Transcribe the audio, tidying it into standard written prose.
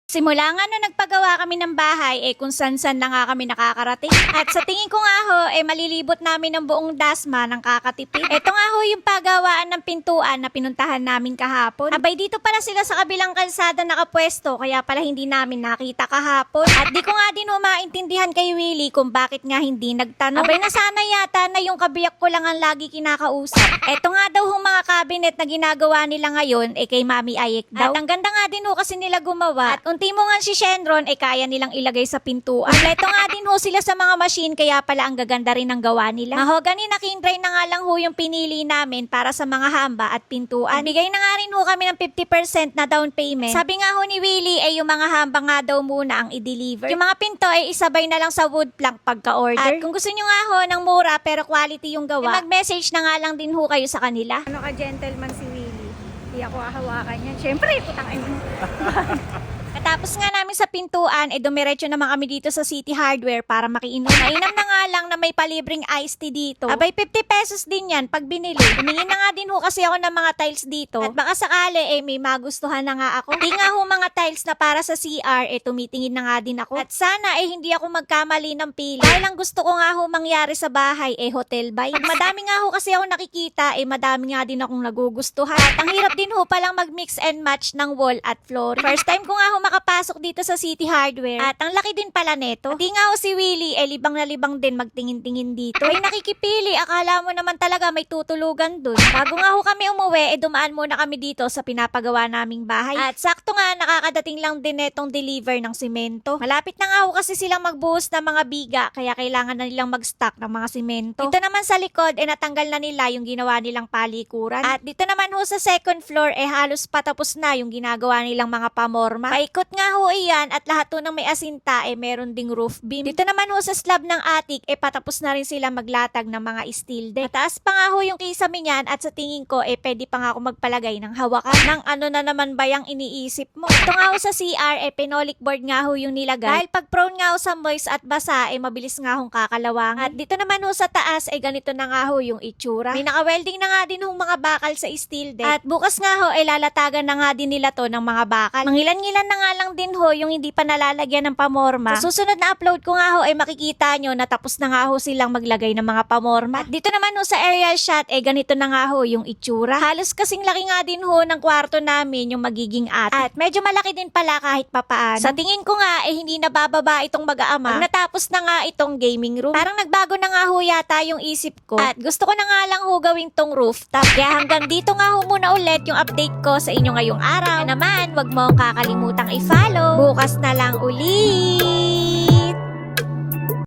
Simula nga nung nagpagawa kami ng bahay, kung san-san lang nga kami nakakarating. At sa tingin ko nga ho, malilibot namin ng buong dasma ng kakatipid. Ito nga ho yung pagawaan ng pintuan na pinuntahan namin kahapon. Abay, dito pala sila sa kabilang kalsada nakapwesto, kaya pala hindi namin nakita kahapon. At di ko nga din ho maintindihan kay Willie kung bakit nga hindi nagtanong. Abay, nasana yata na yung kabiyak ko lang ang lagi kinakausap. Ito nga daw ho mga cabinet na ginagawa nila ngayon, kay Mami Ayek daw. At ang ganda nga din ho kasi nila gumawa. At unti mo nga si Shenron, kaya nilang ilagay sa pintuan. Kompleto nga din ho sila sa mga machine, kaya pala ang gaganda rin ng gawa nila. Mahogany na Kindray na nga lang ho yung pinili namin para sa mga hamba at pintuan. Bigay na nga rin ho kami ng 50% na down payment. Sabi nga ho ni Willie, yung mga hamba nga daw muna ang i-deliver. Yung mga pinto isabay na lang sa wood plank pagka-order. At kung gusto nyo nga ho ng mura pero quality yung gawa, mag-message na nga lang din ho kayo sa kanila. Ano ka gentleman si Willie? Di ako hahawakan yan. Siyempre, putang ina. Tapos nga namin sa pintuan, dumiretso naman kami dito sa City Hardware para makiinom. Mainam na nga lang na may palibreng iced tea dito. Abay, 50 pesos din yan pag binili. Tumingin na nga din ho kasi ako ng mga tiles dito. At baka sakali, may magustuhan na nga ako. Di nga ho mga tiles na para sa CR, tumitingin na nga din ako. At sana, hindi ako magkamali ng pili. Dahil ang gusto ko nga ho mangyari sa bahay, hotel vibes. Pag madami nga ho kasi ako nakikita, madami nga din akong nagugustuhan. At ang hirap din ho palang mag-mix and match ng wall at floor. First time ko nga ho makapasok dito sa City Hardware. At ang laki din pala neto. Di nga ho si Willie, libang na libang din magtingin-tingin dito. Ay nakikipili, akala mo naman talaga may tutulugan dun. Bago nga ho kami umuwi, dumaan muna kami dito sa pinapagawa naming bahay. At sakto nga, nakakadating lang din netong deliver ng simento. Malapit na nga ho kasi silang magbuhos ng mga biga, kaya kailangan na nilang mag-stock ng mga simento. Dito naman sa likod, natanggal na nila yung ginawa nilang palikuran. At dito naman ho sa second floor, halos patapos na yung ginagawa nilang mga pamorma. Paikot nga ho iyan at lahat ho ng may asinta meron ding roof beam. Dito naman ho sa slab ng attic patapos na rin sila maglatag ng mga steel deck. Mataas pa nga ho yung kisame niyan at sa tingin ko pwede pa nga ako magpalagay ng hawakan. Ng ano na naman ba yung iniisip mo? Ito nga ho sa CR phenolic board nga ho yung nilagay. Dahil pag prone nga ho sa moist at basa mabilis nga hong kakalawang. At dito naman ho sa taas ganito na nga ho yung itsura. May naka-welding na nga din hong mga bakal sa steel deck. At bukas nga ho lalatagan na nga din nila to ng mga bakal. Mangilan-ngilan na nga lang din ho yung hindi pa nalalagyan ng pamorma. Sa susunod na upload ko nga ho makikita nyo na tapos na nga ho silang maglagay ng mga pamorma. At dito naman ho sa aerial shot ganito na nga ho yung itsura. Halos kasing laki nga din ho ng kwarto namin yung magiging attic. At medyo malaki din pala kahit papaan. Sa tingin ko nga hindi na bababa itong mag-aama. Pag natapos na nga itong gaming room. Parang nagbago na nga ho yata yung isip ko. At gusto ko na nga lang ho gawing tong rooftop. Kaya hanggang dito nga ho muna ulit yung update ko sa inyo ngayong araw. Kaya naman, wag mo kakalimutan i-follow. Bukas na lang uli!